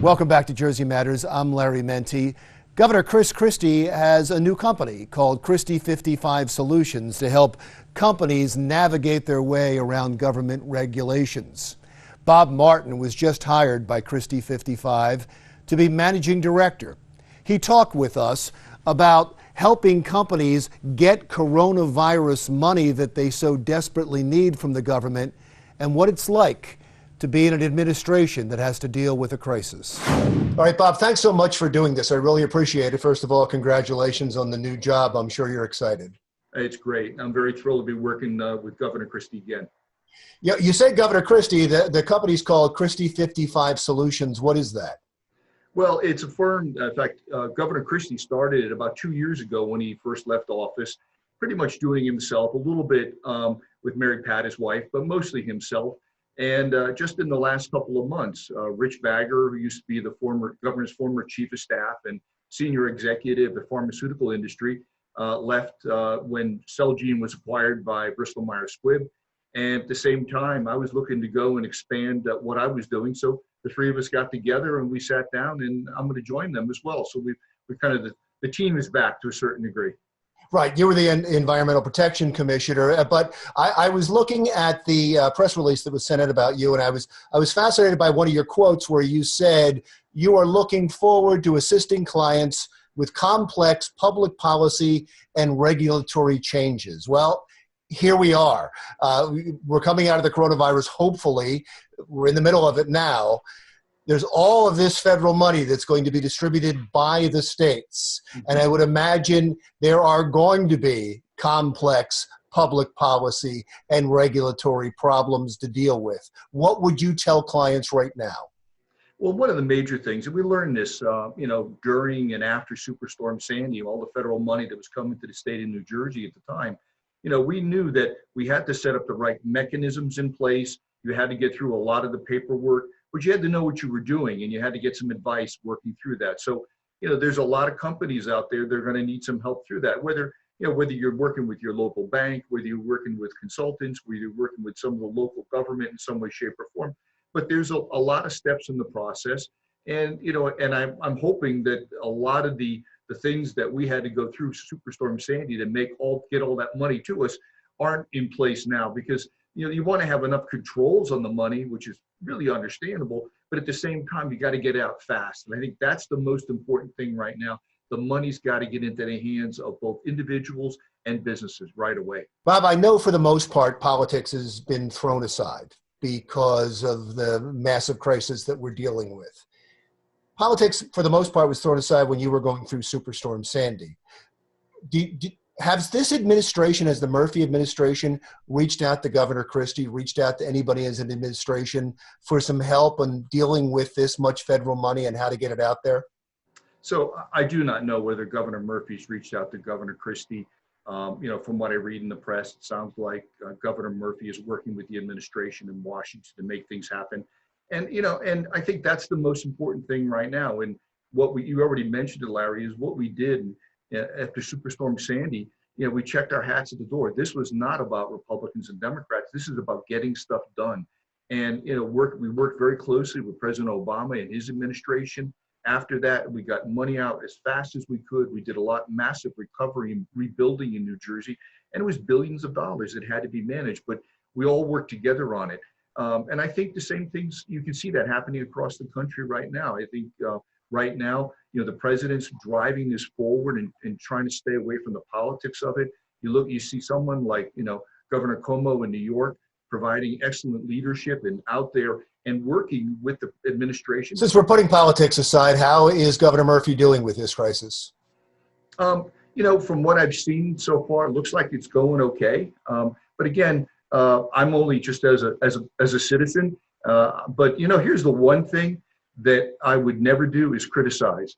Welcome back to Jersey Matters. I'm Larry Mendtw. Governor Christie has a new company called Christie 55 Solutions to help companies navigate their way around government regulations. Bob Martin was just hired by Christie 55 to be managing director. He talked with us about helping companies get coronavirus money that they so desperately need from the government and what it's like to be in an administration that has to deal with a crisis. All right, Bob, thanks so much for doing this. I really appreciate it. First of all, congratulations on the new job. I'm sure you're excited. It's great. I'm very thrilled to be working with Governor Christie again. Yeah, you said Governor Christie. The company's called Christie 55 Solutions. What is that? Well, it's a firm. In fact, Governor Christie started it about 2 years ago when he first left office, pretty much doing himself, a little bit with Mary Pat, his wife, but mostly himself. And just in the last couple of months, Rich Bagger, who used to be the former governor's former chief of staff and senior executive of the pharmaceutical industry, left when Celgene was acquired by Bristol Myers Squibb. And at the same time, I was looking to go and expand what I was doing. So the three of us got together and we sat down, and I'm going to join them as well. So we kind of, the team is back to a certain degree. Right, you were the Environmental Protection Commissioner, but I was looking at the press release that was sent out about you, and I was fascinated by one of your quotes where you said you are looking forward to assisting clients with complex public policy and regulatory changes. Well, here we are. We're coming out of the coronavirus, hopefully. We're in the middle of it now. There's all of this federal money that's going to be distributed by the states. And I would imagine there are going to be complex public policy and regulatory problems to deal with. What would you tell clients right now? Well, one of the major things, and we learned this, during and after Superstorm Sandy, all the federal money that was coming to the state of New Jersey at the time, we knew that we had to set up the right mechanisms in place. You had to get through a lot of the paperwork, but you had to know what you were doing, and you had to get some advice working through that. So, there's a lot of companies out there that are going to need some help through that, whether you're working with your local bank, whether you're working with consultants, whether you're working with some of the local government in some way, shape, or form. But there's a lot of steps in the process. And, I'm hoping that a lot of the things that we had to go through Superstorm Sandy to get all that money to us aren't in place now, because you want to have enough controls on the money, which is really understandable, but at the same time, you got to get out fast. And I think that's the most important thing right now. The money's got to get into the hands of both individuals and businesses right away. Bob, I know for the most part, politics has been thrown aside because of the massive crisis that we're dealing with. Politics, for the most part, was thrown aside when you were going through Superstorm Sandy. Has this administration, has the Murphy administration, reached out to Governor Christie, reached out to anybody as an administration for some help on dealing with this much federal money and how to get it out there? So I do not know whether Governor Murphy's reached out to Governor Christie. From what I read in the press, it sounds like Governor Murphy is working with the administration in Washington to make things happen. And, and I think that's the most important thing right now. And you already mentioned it, Larry, is what we did after Superstorm Sandy. We checked our hats at the door. This was not about Republicans and Democrats. This is about getting stuff done. And, we worked very closely with President Obama and his administration. After that, we got money out as fast as we could. We did massive recovery and rebuilding in New Jersey, and it was billions of dollars that had to be managed, but we all worked together on it. And I think the same things, you can see that happening across the country right now. I think right now, the president's driving this forward and trying to stay away from the politics of it. You see someone like, Governor Cuomo in New York providing excellent leadership and out there and working with the administration. Since we're putting politics aside, how is Governor Murphy doing with this crisis? From what I've seen so far, it looks like it's going okay. But again, I'm only just as a citizen. But here's the one thing that I would never do is criticize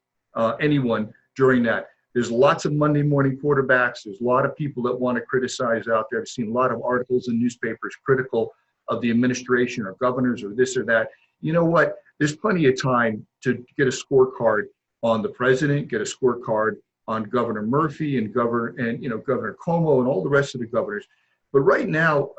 anyone during that. There's lots of Monday morning quarterbacks. There's a lot of people that want to criticize out there. I've seen a lot of articles in newspapers critical of the administration or governors or this or that. You know what? There's plenty of time to get a scorecard on the president, get a scorecard on Governor Murphy and Governor Cuomo and all the rest of the governors. But right now,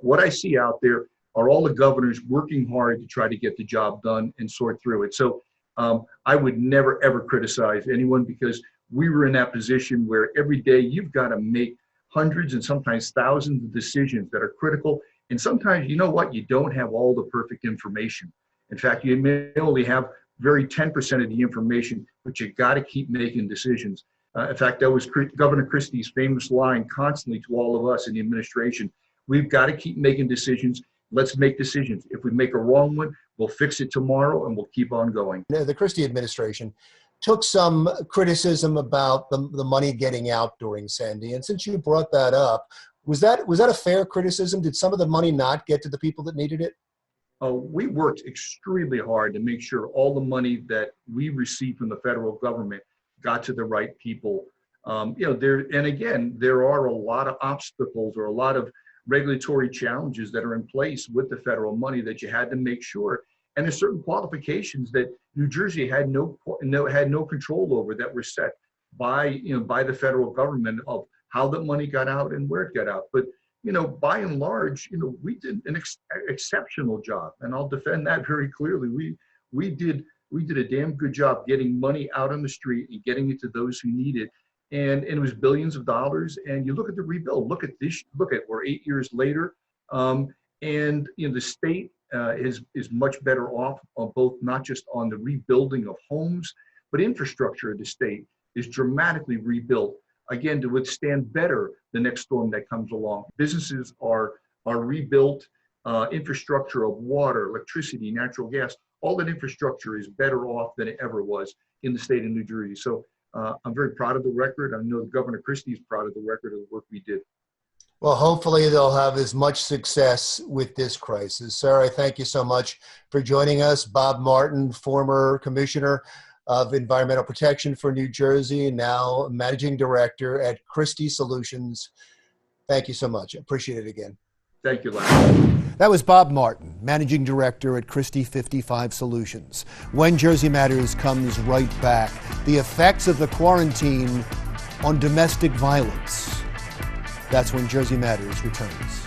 what I see out there are all the governors working hard to try to get the job done and sort through it. So I would never, ever criticize anyone, because we were in that position where every day you've got to make hundreds and sometimes thousands of decisions that are critical. And sometimes, you know what, you don't have all the perfect information. In fact, you may only have very 10% of the information, but you got to keep making decisions. In fact, that was Governor Christie's famous line constantly to all of us in the administration. We've got to keep making decisions. Let's make decisions. If we make a wrong one, we'll fix it tomorrow and we'll keep on going. The Christie administration took some criticism about the money getting out during Sandy. And since you brought that up, was that a fair criticism? Did some of the money not get to the people that needed it? We worked extremely hard to make sure all the money that we received from the federal government got to the right people. There are a lot of obstacles or a lot of regulatory challenges that are in place with the federal money that you had to make sure. And there's certain qualifications that New Jersey had no control over that were set by the federal government of how the money got out and where it got out. But by and large, we did an exceptional job, and I'll defend that very clearly. We did a damn good job getting money out on the street and getting it to those who need it. And it was billions of dollars. And you look at the rebuild, we're 8 years later. The state is much better off on both, not just on the rebuilding of homes, but infrastructure of the state is dramatically rebuilt, again, to withstand better the next storm that comes along. Businesses are rebuilt, infrastructure of water, electricity, natural gas, all that infrastructure is better off than it ever was in the state of New Jersey. So I'm very proud of the record. I know Governor Christie is proud of the record of the work we did. Well, hopefully they'll have as much success with this crisis. Sir, I thank you so much for joining us. Bob Martin, former Commissioner of Environmental Protection for New Jersey, now Managing Director at Christie Solutions. Thank you so much. Appreciate it again. Thank you, Larry. That was Bob Martin, Managing Director at Christie 55 Solutions. When Jersey Matters comes right back, the effects of the quarantine on domestic violence. That's when Jersey Matters returns.